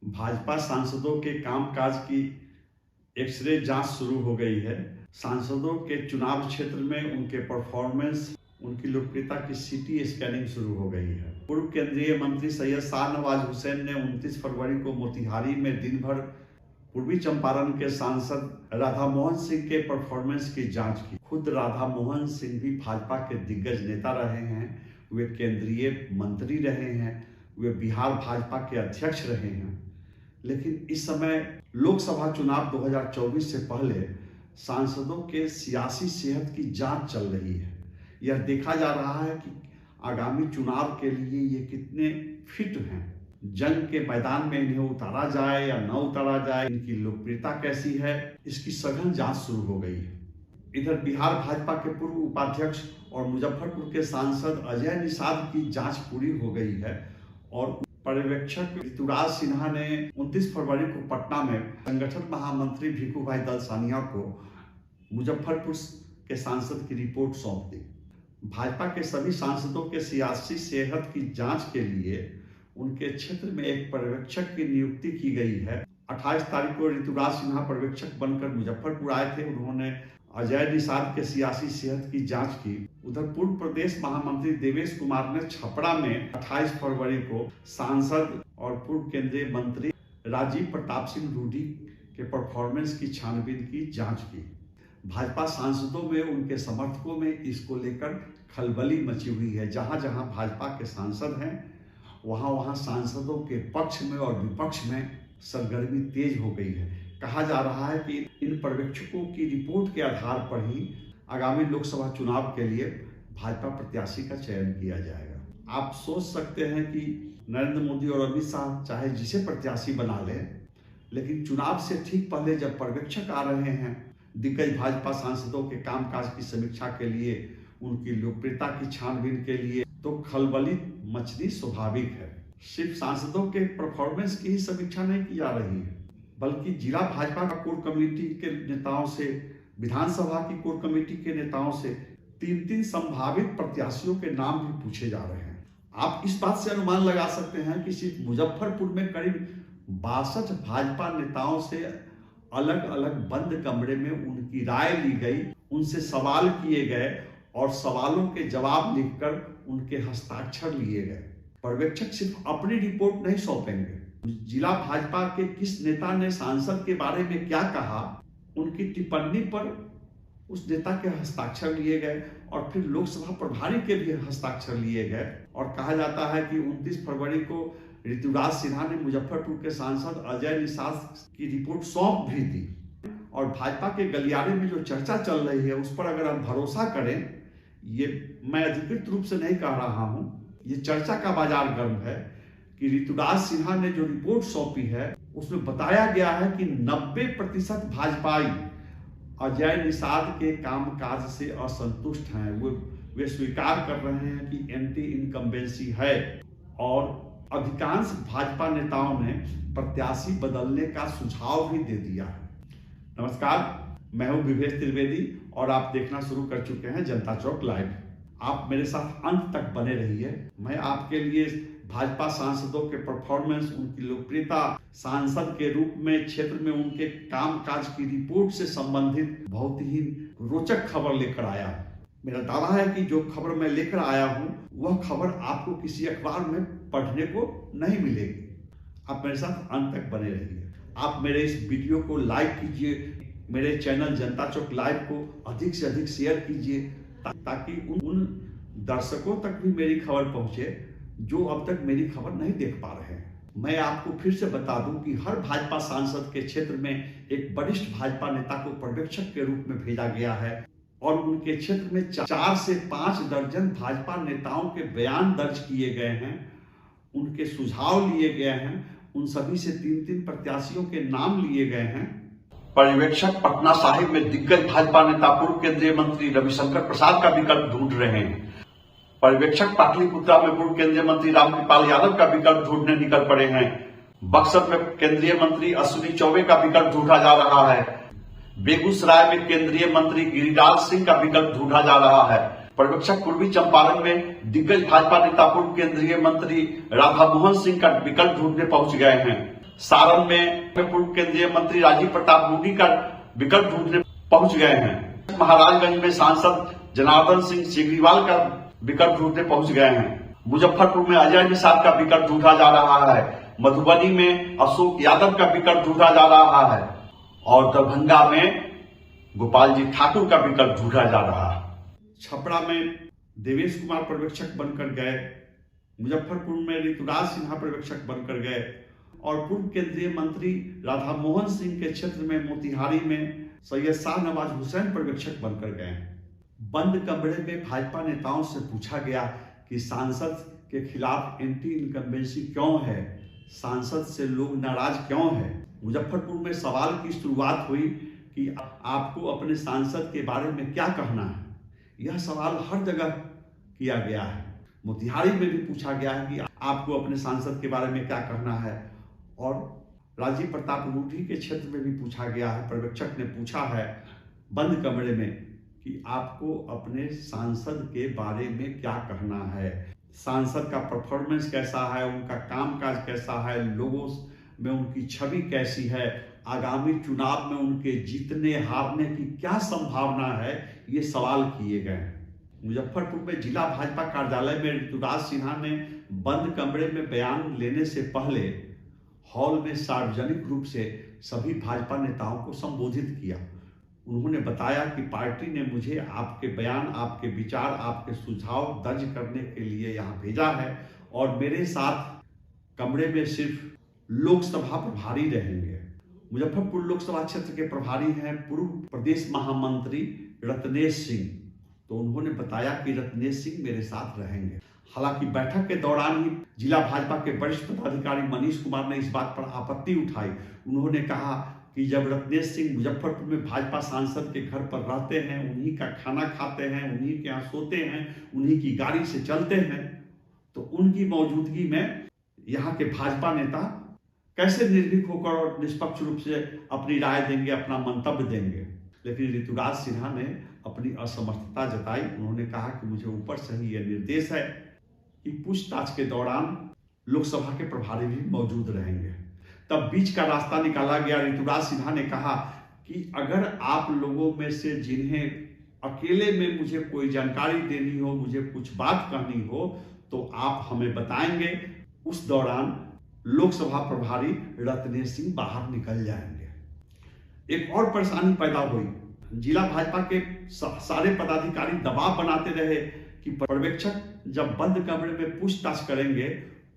भाजपा सांसदों के कामकाज की एक्सरे जांच शुरू हो गई है। सांसदों के चुनाव क्षेत्र में उनके परफॉर्मेंस, उनकी लोकप्रियता की सीटी स्कैनिंग शुरू हो गई है। पूर्व केंद्रीय मंत्री सैयद शाहनवाज हुसैन ने 29 फरवरी को मोतिहारी में दिन भर पूर्वी चंपारण के सांसद राधा मोहन सिंह के परफॉर्मेंस की जांच की। खुद राधा मोहन सिंह भी भाजपा के दिग्गज नेता रहे हैं, वे केंद्रीय मंत्री रहे हैं, वे बिहार भाजपा के अध्यक्ष रहे हैं। लेकिन इस समय लोकसभा चुनाव 2024 से पहले सांसदों के सियासी सेहत की जांच चल रही है। यह देखा जा रहा है कि आगामी चुनाव के लिए ये कितने फिट हैं। जंग के मैदान में इन्हें उतारा जाए या न उतारा जाए, इनकी लोकप्रियता कैसी है, इसकी सघन जांच शुरू हो गई है। इधर बिहार भाजपा के पूर्व उपाध्यक्ष और मुजफ्फरपुर के सांसद अजय निषाद की जांच पूरी हो गई है और पर्यवेक्षक ऋतुराज सिन्हा ने 29 फरवरी को पटना में संगठन महामंत्री भिखू भाई दलसानिया को मुजफ्फरपुर के सांसद की रिपोर्ट सौंप दी। भाजपा के सभी सांसदों के सियासी सेहत की जांच के लिए उनके क्षेत्र में एक पर्यवेक्षक की नियुक्ति की गई है। 28 तारीख को ऋतुराज सिन्हा पर्यवेक्षक बनकर मुजफ्फरपुर आए थे। उन्होंने अजय निषाद के सियासी सेहत की जांच की। उधर पूर्व प्रदेश महामंत्री देवेश कुमार ने छपरा में 28 फरवरी को सांसद और पूर्व केंद्रीय मंत्री राजीव प्रताप सिंह रूडी के परफॉर्मेंस की छानबीन की जांच की। भाजपा सांसदों में, उनके समर्थकों में इसको लेकर खलबली मची हुई है। जहां जहां भाजपा के सांसद हैं, वहां वहां सांसदों के पक्ष में और विपक्ष में सरगर्मी तेज हो गई है। कहा जा रहा है कि इन पर्यवेक्षकों की रिपोर्ट के आधार पर ही आगामी लोकसभा चुनाव के लिए भाजपा प्रत्याशी का चयन किया जाएगा। आप सोच सकते हैं कि नरेंद्र मोदी और अमित शाह चाहे जिसे प्रत्याशी बना लें, लेकिन चुनाव से ठीक पहले जब पर्यवेक्षक आ रहे हैं दिग्गज भाजपा सांसदों के कामकाज की समीक्षा के लिए, उनकी लोकप्रियता की छानबीन के लिए, तो खलबली मचनी स्वाभाविक है। सिर्फ सांसदों के परफॉर्मेंस की ही समीक्षा नहीं की जा रही है, बल्कि जिला भाजपा का कोर कमेटी के नेताओं से, विधानसभा की कोर कमेटी के नेताओं से 3-3 संभावित प्रत्याशियों के नाम भी पूछे जा रहे हैं। आप इस बात से अनुमान लगा सकते हैं कि सिर्फ मुजफ्फरपुर में करीब 62 भाजपा नेताओं से अलग अलग बंद कमरे में उनकी राय ली गई, उनसे सवाल किए गए और सवालों के जवाब लिखकर उनके हस्ताक्षर लिए गए। पर्यवेक्षक सिर्फ अपनी रिपोर्ट नहीं सौंपेंगे, जिला भाजपा के किस नेता ने सांसद के बारे में क्या कहा, उनकी टिप्पणी पर उस नेता के हस्ताक्षर लिए गए और फिर लोकसभा प्रभारी के भी हस्ताक्षर लिए गए। और कहा जाता है कि 29 फरवरी को ऋतुराज सिन्हा ने मुजफ्फरपुर के सांसद अजय निषाद की रिपोर्ट सौंप भी दी। और भाजपा के गलियारे में जो चर्चा चल रही है उस पर अगर हम भरोसा करें, ये मैं अधिकृत रूप से नहीं कह रहा हूं, ये चर्चा का बाजार गर्म है कि ऋतुराज सिन्हा ने जो रिपोर्ट सौंपी है उसमें बताया गया है कि 90% भाजपाई अजय निषाद के कामकाज से असंतुष्ट हैं। वे स्वीकार कर रहे हैं कि एंटी इनकम्बेंसी है और अधिकांश भाजपा नेताओं ने प्रत्याशी बदलने का सुझाव भी दे दिया है। नमस्कार, मैं हूं विवेश त्रिवेदी और आप देखना शुरू कर चुके हैं जनता चौक लाइव। आप मेरे साथ अंत तक बने रहिए। मैं आपके लिए भाजपा सांसदों के परफॉर्मेंस, उनकी लोकप्रियता, सांसद के रूप में क्षेत्र में उनके कामकाज की रिपोर्ट से संबंधित बहुत ही रोचक खबर लेकर आया हूं। मेरा दावा है कि जो खबर मैं लेकर आया हूं वह खबर आपको किसी अखबार में पढ़ने को नहीं मिलेगी। आप मेरे साथ अंत तक बने रहिए। आप मेरे इस वीडियो को लाइक कीजिए, मेरे चैनल जनता चौक लाइव को अधिक से अधिक शेयर कीजिए ताकि उन दर्शकों तक भी मेरी खबर पहुंचे जो अब तक मेरी खबर नहीं देख पा रहे हैं। मैं आपको फिर से बता दूं कि हर भाजपा सांसद के क्षेत्र में एक वरिष्ठ भाजपा नेता को पर्यवेक्षक के रूप में भेजा गया है और उनके क्षेत्र में 4 से 5 दर्जन भाजपा नेताओं के बयान दर्ज किए गए हैं, उनके सुझाव लिए गए हैं, उन सभी से 3-3 प्रत्याशियों के नाम लिए गए हैं। पर्यवेक्षक पटना साहिब में दिग्गज भाजपा नेता पूर्व केंद्रीय मंत्री रविशंकर प्रसाद का विकल्प ढूंढ रहे हैं। पर्यवेक्षक पाटलिपुत्रा में पूर्व केंद्रीय मंत्री रामकृपाल यादव का विकल्प ढूंढने निकल पड़े हैं। बक्सर में केंद्रीय मंत्री अश्विनी चौबे का विकल्प ढूंढा जा रहा है। बेगूसराय में केंद्रीय मंत्री गिरिराज सिंह का विकल्प ढूंढा जा रहा है। पर्यवेक्षक पूर्वी चंपारण में दिग्गज भाजपा नेता पूर्व केंद्रीय मंत्री राधा मोहन सिंह का विकल्प ढूंढने पहुंच गए हैं। सारण में पूर्व केंद्रीय मंत्री राजीव प्रताप रूडी का विकल्प ढूंढने पहुंच गए हैं। महाराजगंज में सांसद जनार्दन सिंह सिग्रीवाल का विकल्प ढूंढने पहुंच गए हैं। मुजफ्फरपुर में अजय निषाद का विकल्प ढूंढा जा रहा है। मधुबनी में अशोक यादव का विकल्प ढूंढा जा रहा है और दरभंगा में गोपाल जी ठाकुर का विकल्प ढूंढा जा रहा है। छपरा में देवेश कुमार पर्यवेक्षक बनकर गए, मुजफ्फरपुर में ऋतुराज सिन्हा पर्यवेक्षक बनकर गए और पूर्व केंद्रीय मंत्री राधा मोहन सिंह के क्षेत्र में मोतिहारी में सैयद शाहनवाज हुसैन पर्यवेक्षक बनकर गए। बंद कमरे में भाजपा नेताओं से पूछा गया कि सांसद के खिलाफ एंटी इनकम्बेंसी क्यों है, सांसद से लोग नाराज क्यों है। मुजफ्फरपुर में सवाल की शुरुआत हुई कि आपको अपने सांसद के बारे में क्या कहना है। यह सवाल हर जगह किया गया है। मोतिहारी में भी पूछा गया है कि आपको अपने सांसद के बारे में क्या कहना है और राजीव प्रताप रूडी के क्षेत्र में भी पूछा गया है। पर्यवेक्षक ने पूछा है बंद कमरे में कि आपको अपने सांसद के बारे में क्या कहना है, सांसद का परफॉर्मेंस कैसा है, उनका कामकाज कैसा है, लोगों में उनकी छवि कैसी है, आगामी चुनाव में उनके जीतने हारने की क्या संभावना है, ये सवाल किए गए। मुजफ्फरपुर में जिला भाजपा कार्यालय में ऋतुराज सिन्हा ने बंद कमरे में बयान लेने से पहले हॉल में सार्वजनिक रूप से सभी भाजपा नेताओं को संबोधित किया। उन्होंने बताया कि पार्टी ने मुझे आपके बयान, आपके विचार, आपके सुझाव दर्ज करने के लिए यहाँ भेजा है और मेरे साथ कमरे में सिर्फ लोकसभा प्रभारी रहेंगे। मुजफ्फरपुर लोकसभा क्षेत्र के प्रभारी हैं पूर्व प्रदेश महामंत्री रत्नेश सिंह, तो उन्होंने बताया कि रत्नेश सिंह मेरे साथ रहेंगे। हालांकि बैठक के दौरान ही जिला भाजपा के वरिष्ठ पदाधिकारी मनीष कुमार ने इस बात पर आपत्ति उठाई। उन्होंने कहा कि जब रत्नेश सिंह मुजफ्फरपुर में भाजपा सांसद के घर पर रहते हैं, उन्हीं का खाना खाते हैं, उन्हीं के यहाँ सोते हैं, उन्हीं की गाड़ी से चलते हैं, तो उनकी मौजूदगी में यहाँ के भाजपा नेता कैसे निर्भीक होकर और निष्पक्ष रूप से अपनी राय देंगे, अपना मंतव्य देंगे। लेकिन ऋतुराज सिन्हा ने अपनी असमर्थता जताई। उन्होंने कहा कि मुझे ऊपर से ही यह निर्देश है कि पूछताछ के दौरान लोकसभा के प्रभारी भी मौजूद रहेंगे। तब बीच का रास्ता निकाला गया। ऋतुराज सिन्हा ने कहा कि अगर आप लोगों में से जिन्हें अकेले में मुझे कोई जानकारी देनी हो, मुझे कुछ बात कहनी हो, तो आप हमें बताएंगे। उस दौरान लोकसभा प्रभारी रत्नेश सिंह बाहर निकल जाएंगे। एक और परेशानी पैदा हुई। जिला भाजपा के सारे पदाधिकारी दबाव बनाते रहे कि पर्यवेक्षक जब बंद कमरे में पूछताछ करेंगे,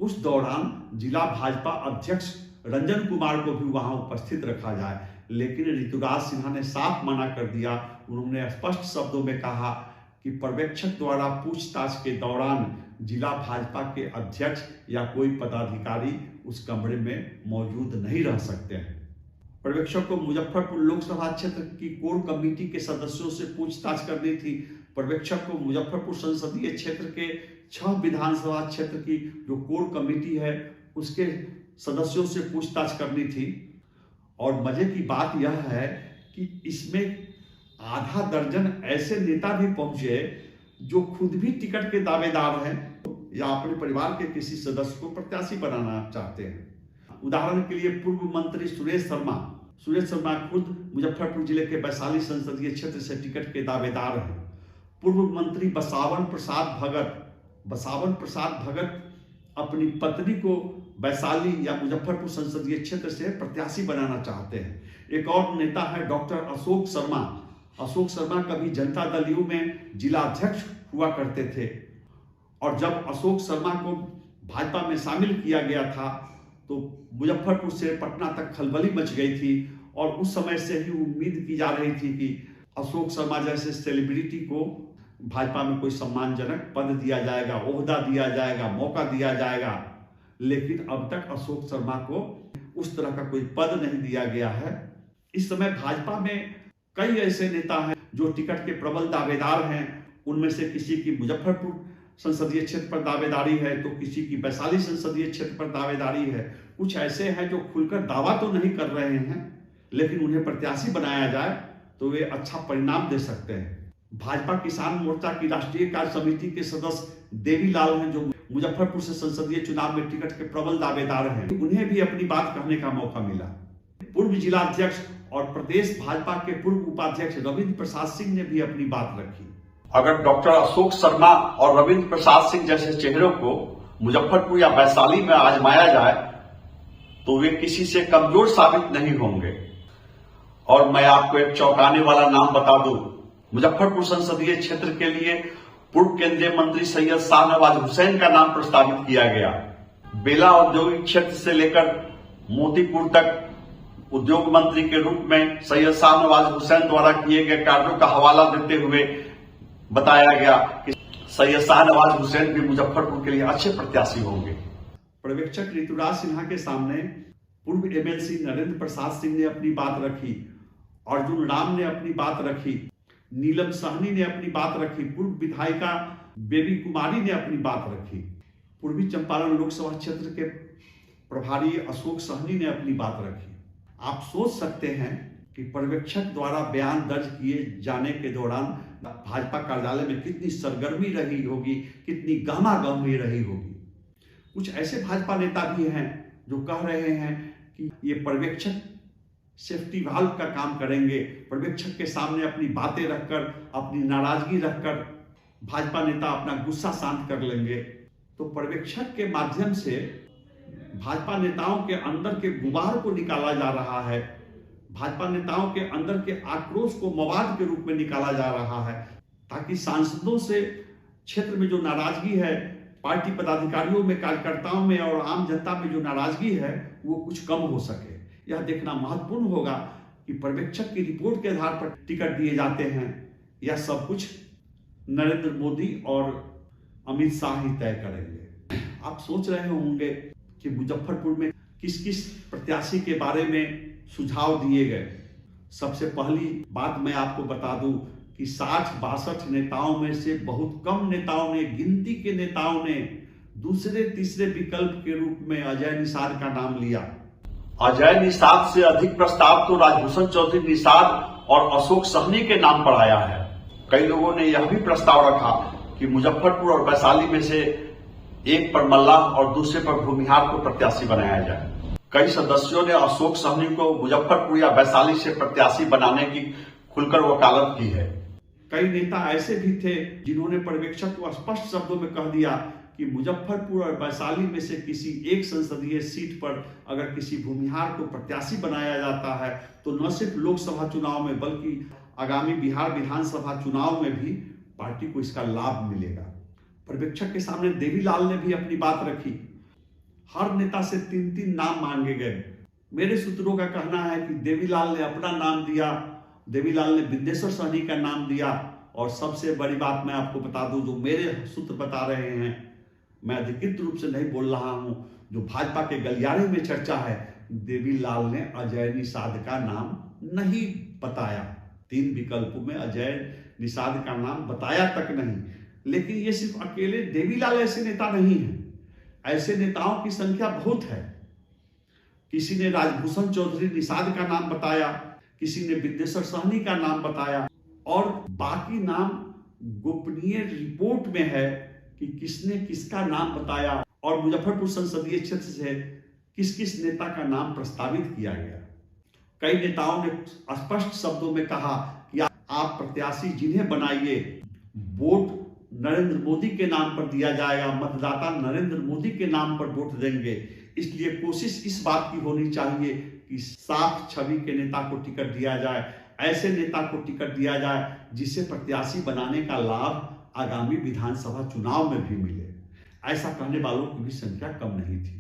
उस दौरान जिला भाजपा अध्यक्ष रंजन कुमार को भी वहां उपस्थित रखा जाए। लेकिन ऋतुराज सिन्हा ने साफ मना कर दिया। उन्होंने स्पष्ट शब्दों में कहा कि पर्यवेक्षक द्वारा पूछताछ के दौरान जिला भाजपा के अध्यक्ष या कोई पदाधिकारी उस कमरे में मौजूद नहीं रह सकते हैं। पर्यवेक्षक को मुजफ्फरपुर लोकसभा क्षेत्र की कोर कमेटी के सदस्यों से पूछताछ करनी थी। पर्यवेक्षक को मुजफ्फरपुर संसदीय क्षेत्र के 6 विधानसभा क्षेत्र की जो कोर कमेटी है उसके सदस्यों से पूछताछ करनी थी। और मजे की बात यह है कि इसमें आधा दर्जन ऐसे नेता भी पहुंचे जो खुद भी टिकट के दावेदार हैं या अपने परिवार के किसी सदस्य को प्रत्याशी बनाना चाहते हैं। उदाहरण के लिए पूर्व मंत्री सुरेश शर्मा खुद मुजफ्फरपुर जिले के वैशाली संसदीय क्षेत्र से टिकट के दावेदार हैं। पूर्व मंत्री बसावन प्रसाद भगत अपनी पत्नी को वैशाली या मुजफ्फरपुर संसदीय क्षेत्र से प्रत्याशी बनाना चाहते हैं। एक और नेता है डॉक्टर अशोक शर्मा कभी जनता दल यू में जिला अध्यक्ष हुआ करते थे और जब अशोक शर्मा को भाजपा में शामिल किया गया था तो मुजफ्फरपुर से पटना तक खलबली मच गई थी और उस समय से ही उम्मीद की जा रही थी कि अशोक शर्मा जैसे सेलिब्रिटी को भाजपा में कोई सम्मानजनक पद दिया जाएगा, ओहदा दिया जाएगा, मौका दिया जाएगा। लेकिन अब तक अशोक शर्मा को उस तरह का कोई पद नहीं दिया गया है। इस समय भाजपा में कई ऐसे नेता हैं जो टिकट के प्रबल दावेदार हैं। उनमें से किसी की मुजफ्फरपुर संसदीय क्षेत्र पर दावेदारी है तो किसी की वैशाली संसदीय क्षेत्र पर दावेदारी है। कुछ ऐसे हैं जो खुलकर दावा तो नहीं कर रहे हैं, लेकिन उन्हें प्रत्याशी बनाया जाए तो वे अच्छा परिणाम दे सकते हैं। भाजपा किसान मोर्चा की राष्ट्रीय कार्य समिति के सदस्य देवीलाल हैं जो मुजफ्फरपुर से संसदीय चुनाव में टिकट के प्रबल दावेदार हैं, उन्हें भी अपनी बात कहने का मौका मिला। पूर्व जिला अध्यक्ष और प्रदेश भाजपा के पूर्व उपाध्यक्ष रविंद्र प्रसाद सिंह ने भी अपनी बात रखी। अगर डॉक्टर अशोक शर्मा और रविंद्र प्रसाद सिंह जैसे चेहरों को मुजफ्फरपुर या वैशाली में आजमाया जाए तो वे किसी से कमजोर साबित नहीं होंगे। और मैं आपको एक चौंकाने वाला नाम बता दूं, मुजफ्फरपुर संसदीय क्षेत्र के लिए पूर्व केंद्रीय मंत्री सैयद शाहनवाज हुसैन का नाम प्रस्तावित किया गया। बेला औद्योगिक क्षेत्र से लेकर मोतीपुर तक उद्योग मंत्री के रूप में सैयद शाहनवाज हुसैन द्वारा किए गए कार्यों का हवाला देते हुए बताया गया कि सैयद शाहनवाज हुसैन भी मुजफ्फरपुर के लिए अच्छे प्रत्याशी होंगे। पर्यवेक्षक ऋतुराज सिन्हा के सामने पूर्व एमएलसी नरेंद्र प्रसाद सिंह ने अपनी बात रखी, अर्जुन राम ने अपनी बात रखी, नीलम सहनी ने अपनी बात रखी, पूर्व विधायिका बेबी कुमारी ने अपनी बात रखी, पूर्वी चंपारण लोकसभा क्षेत्र के प्रभारी अशोक सहनी ने अपनी बात रखी। आप सोच सकते हैं कि पर्यवेक्षक द्वारा बयान दर्ज किए जाने के दौरान भाजपा कार्यालय में कितनी सरगर्मी रही होगी, कितनी गहमागहमी रही होगी। कुछ ऐसे भाजपा नेता भी हैं जो कह रहे हैं कि ये पर्यवेक्षक सेफ्टी वाल्व का काम करेंगे, पर्यवेक्षक के सामने अपनी बातें रखकर, अपनी नाराजगी रखकर भाजपा नेता अपना गुस्सा शांत कर लेंगे। तो पर्यवेक्षक के माध्यम से भाजपा नेताओं के अंदर के गुबार को निकाला जा रहा है, भाजपा नेताओं के अंदर के आक्रोश को मवाद के रूप में निकाला जा रहा है, ताकि सांसदों से क्षेत्र में जो नाराजगी है, पार्टी पदाधिकारियों में, कार्यकर्ताओं में और आम जनता में जो नाराजगी है वो कुछ कम हो सके। यह देखना महत्वपूर्ण होगा कि पर्यवेक्षक की रिपोर्ट के आधार पर टिकट दिए जाते हैं। यह सब कुछ नरेंद्र मोदी और अमित शाह ही तय करेंगे। आप सोच रहे होंगे कि मुजफ्फरपुर में किस किस प्रत्याशी के बारे में सुझाव दिए गए। सबसे पहली बात मैं आपको बता दूं कि 60-62 नेताओं में से बहुत कम नेताओं ने, गिनती के नेताओं ने दूसरे तीसरे विकल्प के रूप में अजय निषाद का नाम लिया। अजय निषाद से अधिक प्रस्ताव तो राजभूषण चौधरी निषाद और अशोक सहनी के नाम पर आया है। कई लोगों ने यह भी प्रस्ताव रखा कि मुजफ्फरपुर और वैशाली में से एक पर मल्लाह और दूसरे पर भूमिहार को प्रत्याशी बनाया जाए। कई सदस्यों ने अशोक सहनी को मुजफ्फरपुर या वैशाली से प्रत्याशी बनाने की खुलकर वकालत की है। कई नेता ऐसे भी थे जिन्होंने पर्यवेक्षक को स्पष्ट शब्दों में कह दिया कि मुजफ्फरपुर और वैशाली में से किसी एक संसदीय सीट पर अगर किसी भूमिहार को प्रत्याशी बनाया जाता है तो न सिर्फ लोकसभा चुनाव में बल्कि आगामी बिहार विधानसभा चुनाव में भी पार्टी को इसका लाभ मिलेगा। पर्यवेक्षक के सामने देवीलाल ने भी अपनी बात रखी। हर नेता से 3-3 नाम मांगे गए। मेरे सूत्रों का कहना है कि देवीलाल ने अपना नाम दिया, देवीलाल ने विद्येश्वर सहनी का नाम दिया, और सबसे बड़ी बात मैं आपको बता दूं, जो मेरे सूत्र बता रहे हैं, मैं अधिकृत रूप से नहीं बोल रहा हूं, जो भाजपा के गलियारे में चर्चा है, देवीलाल ने अजय निषाद का नाम नहीं बताया। 3 विकल्पों में अजय निषाद का नाम बताया तक नहीं। लेकिन ये सिर्फ अकेले देवीलाल ऐसे नेता नहीं है, ऐसे नेताओं की संख्या बहुत है। किसी ने राजभूषण चौधरी निषाद का नाम बताया, किसी ने विद्येश्वर सहनी का नाम बताया, और बाकी नाम गोपनीय रिपोर्ट में है कि किसने किसका नाम बताया और मुजफ्फरपुर संसदीय क्षेत्र से किस किस नेता का नाम प्रस्तावित किया गया। कई नेताओं ने स्पष्ट शब्दों में कहा कि आप प्रत्याशी जिन्हें बनाइए, वोट नरेंद्र मोदी के नाम पर दिया जाएगा, मतदाता नरेंद्र मोदी के नाम पर वोट देंगे। इसलिए कोशिश इस बात की होनी चाहिए कि साफ छवि के नेता को टिकट दिया जाए, ऐसे नेता को टिकट दिया जाए जिसे प्रत्याशी बनाने का लाभ आगामी विधानसभा चुनाव में भी मिले। ऐसा कहने वालों की भी संख्या कम नहीं थी।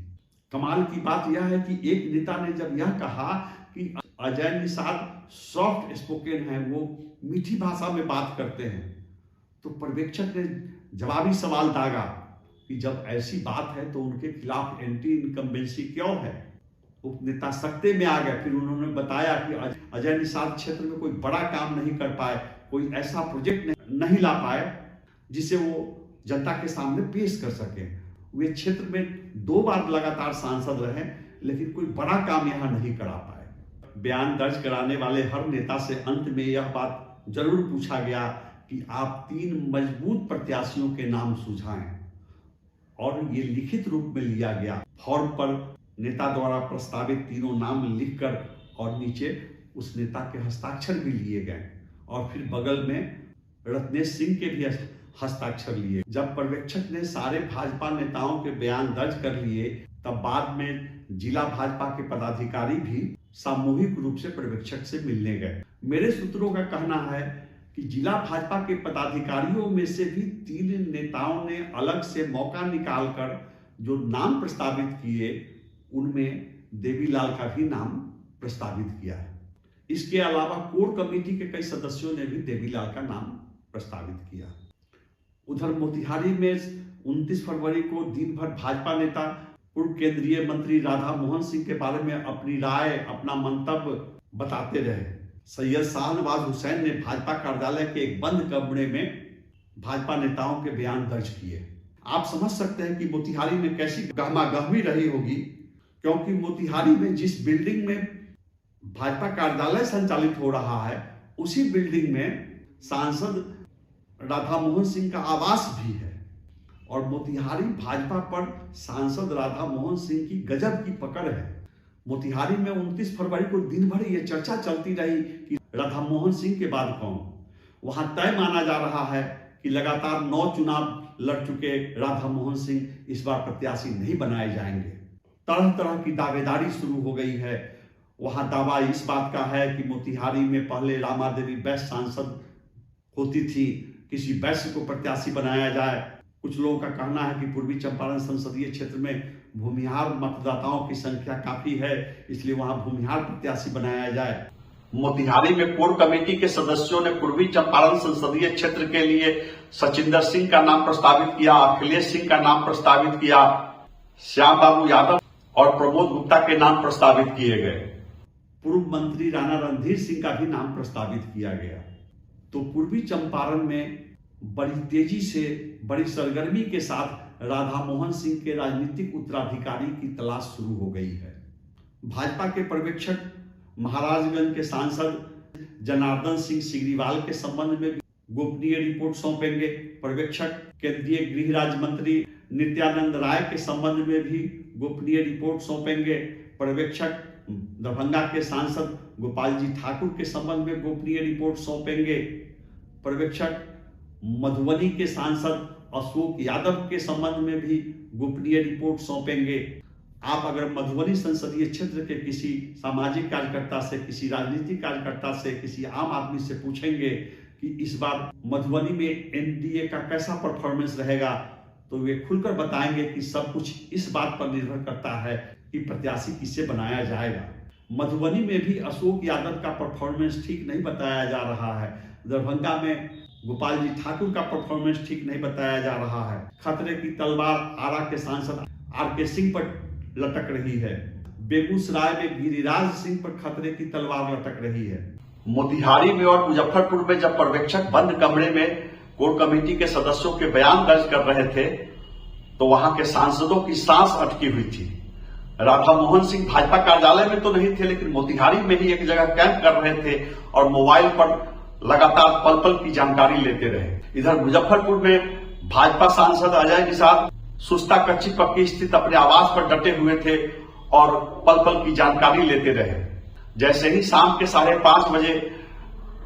कमाल की बात यह है कि एक नेता ने जब यह कहा कि अजय निषाद सॉफ्ट स्पोकन है, वो मीठी भाषा में बात करते हैं, तो पर्यवेक्षक ने जवाबी सवाल दागा कि जब ऐसी बात है तो उनके खिलाफ एंटी इनकम्बेंसी क्यों है। उपनेता सत्ते में आ गए। फिर उन्होंने बताया कि अजय निषाद क्षेत्र में कोई बड़ा काम नहीं कर पाए, कोई ऐसा प्रोजेक्ट नहीं ला पाए जिसे वो जनता के सामने पेश कर सके। वे क्षेत्र में 2 बार लगातार सांसद रहे, लेकिन कोई बड़ा काम यहाँ नहीं करा पाए। बयान दर्ज कराने वाले हर नेता से अंत में यह बात जरूर पूछा गया कि आप 3 मजबूत प्रत्याशियों के नाम सुझाएं, और ये लिखित रूप में लिया गया। फॉर्म पर नेता द्वारा प्रस्तावित तीनों नाम लिखकर और नीचे उस नेता के हस्ताक्षर भी लिए गए और फिर बगल में रत्नेश सिंह के भी हस्ताक्षर लिए। जब पर्यवेक्षक ने सारे भाजपा नेताओं के बयान दर्ज कर लिए तब बाद में जिला भाजपा के पदाधिकारी भी सामूहिक रूप से पर्यवेक्षक से मिलने गए। मेरे सूत्रों का कहना है कि जिला भाजपा के पदाधिकारियों में से भी 3 नेताओं ने अलग से मौका निकालकर जो नाम प्रस्तावित किए उनमें देवीलाल का भी नाम प्रस्तावित किया है। इसके अलावा कोर कमेटी के कई सदस्यों ने भी देवीलाल का नाम प्रस्तावित किया। उधर मोतिहारी में 29 फरवरी को दिन भर भाजपा नेता पूर्व केंद्रीय मंत्री राधा मोहन सिंह के बारे में अपनी राय, अपना मंतव्य बताते रहे। सैयद शाहनवाज हुसैन ने भाजपा कार्यालय के एक बंद कमरे में भाजपा नेताओं के बयान दर्ज किए। आप समझ सकते हैं कि मोतिहारी में कैसी गहमागहमी रही होगी, क्योंकि मोतिहारी में जिस बिल्डिंग में भाजपा कार्यालय संचालित हो रहा है उसी बिल्डिंग में सांसद राधा मोहन सिंह का आवास भी है और मोतिहारी भाजपा पर सांसद राधा मोहन सिंह की गजब की पकड़ है। मोतिहारी में 29 फरवरी को दिन भर ये चर्चा चलती रही कि राधा मोहन सिंह के बाद कौन। वहां तय माना जा रहा है कि लगातार 9 चुनाव लड़ चुके राधा मोहन सिंह इस बार प्रत्याशी नहीं बनाए जाएंगे। तरह तरह की दावेदारी शुरू हो गई है। वहां दावा इस बात का है कि मोतिहारी में पहले रामा देवी वैश्य सांसद होती थी, किसी वैश्य को प्रत्याशी बनाया जाए। कुछ लोगों का कहना है कि पूर्वी चंपारण संसदीय क्षेत्र में भूमिहार मतदाताओं की संख्या काफी है, इसलिए वहां भूमिहार प्रत्याशी बनाया जाए। मोतिहारी में कोर कमेटी के सदस्यों ने पूर्वी चंपारण संसदीय क्षेत्र के लिए सचिंदर सिंह का नाम प्रस्तावित किया, अखिलेश सिंह का नाम प्रस्तावित किया, श्याम बाबू यादव और प्रमोद गुप्ता के नाम प्रस्तावित किए गए। पूर्व मंत्री राणा रणधीर सिंह का भी नाम प्रस्तावित किया गया। तो पूर्वी चंपारण में बड़ी तेजी से, बड़ी सरगर्मी के साथ राधा मोहन सिंह के राजनीतिक उत्तराधिकारी की तलाश शुरू हो गई है। भाजपा के पर्यवेक्षक महाराजगंज के सांसद जनार्दन सिंह सिग्रीवाल के संबंध में गोपनीय रिपोर्ट सौंपेंगे। पर्यवेक्षक केंद्रीय गृह राज्य मंत्री नित्यानंद राय के संबंध में भी गोपनीय रिपोर्ट सौंपेंगे। पर्यवेक्षक दरभंगा के सांसद गोपाल जी ठाकुर के संबंध में गोपनीय रिपोर्ट सौंपेंगे। पर्यवेक्षक मधुबनी के सांसद अशोक यादव के संबंध में भी गोपनीय रिपोर्ट सौंपेंगे। आप अगर मधुबनी संसदीय क्षेत्र के किसी सामाजिक कार्यकर्ता से, किसी राजनीतिक कार्यकर्ता से, किसी आम आदमी से पूछेंगे कि इस बार मधुबनी में एनडीए का कैसा परफॉर्मेंस रहेगा, तो वे खुलकर बताएंगे कि सब कुछ इस बात पर निर्भर करता है कि प्रत्याशी किसे बनाया जाएगा। मधुबनी में भी अशोक यादव का परफॉर्मेंस ठीक नहीं बताया जा रहा है। दरभंगा में गोपाल जी ठाकुर का परफॉर्मेंस ठीक नहीं बताया जा रहा है। खतरे की तलवार आरा के सांसद आरके सिंह पर लटक रही है। बेगूसराय में गिरिराज सिंह पर खतरे की तलवार लटक रही है। मोतिहारी में और मुजफ्फरपुर में जब पर्यवेक्षक बंद कमरे में कोर कमेटी के सदस्यों के बयान दर्ज कर रहे थे तो वहां के सांसदों की सांस अटकी हुई थी। राधा मोहन सिंह भाजपा कार्यालय में तो नहीं थे, लेकिन मोतिहारी में ही एक जगह कैंप कर रहे थे और मोबाइल पर लगातार पल पल की जानकारी लेते रहे। इधर मुजफ्फरपुर में भाजपा सांसद अजय निषाद सुस्ता कच्ची पक्की स्थित अपने आवास पर डटे हुए थे और पल पल की जानकारी लेते रहे। जैसे ही शाम के 5:30 बजे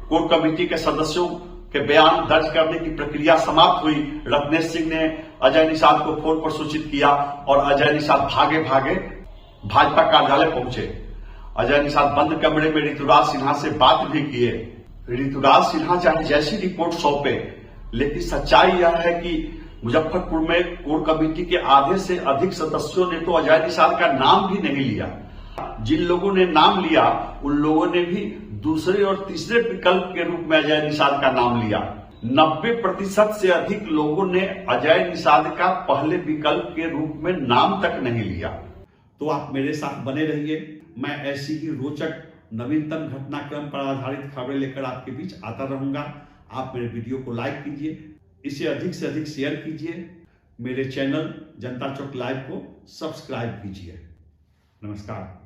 कोर कमेटी के सदस्यों के बयान दर्ज करने की प्रक्रिया समाप्त हुई, रत्नेश सिंह ने अजय निषाद को फोन पर सूचित किया और अजय निषाद भागे भागे भाजपा कार्यालय पहुंचे। अजय निषाद बंद कमरे में ऋतुराज सिन्हा से बात भी किए। ऋतुराज सिन्हा चाहे जैसी रिपोर्ट सौंपे, लेकिन सच्चाई यह है कि मुजफ्फरपुर में कोर कमेटी के आधे से अधिक सदस्यों ने तो अजय निषाद का नाम भी नहीं लिया। जिन लोगों ने नाम लिया उन लोगों ने भी दूसरे और तीसरे विकल्प के रूप में अजय निषाद का नाम लिया। 90% से अधिक लोगों ने अजय निषाद का पहले विकल्प के रूप में नाम तक नहीं लिया। तो आप मेरे साथ बने रहिए। मैं ऐसी ही रोचक नवीनतम घटनाक्रम पर आधारित खबरें लेकर आपके बीच आता रहूंगा। आप मेरे वीडियो को लाइक कीजिए, इसे अधिक से अधिक शेयर कीजिए, मेरे चैनल जनता चौक लाइव को सब्सक्राइब कीजिए। नमस्कार।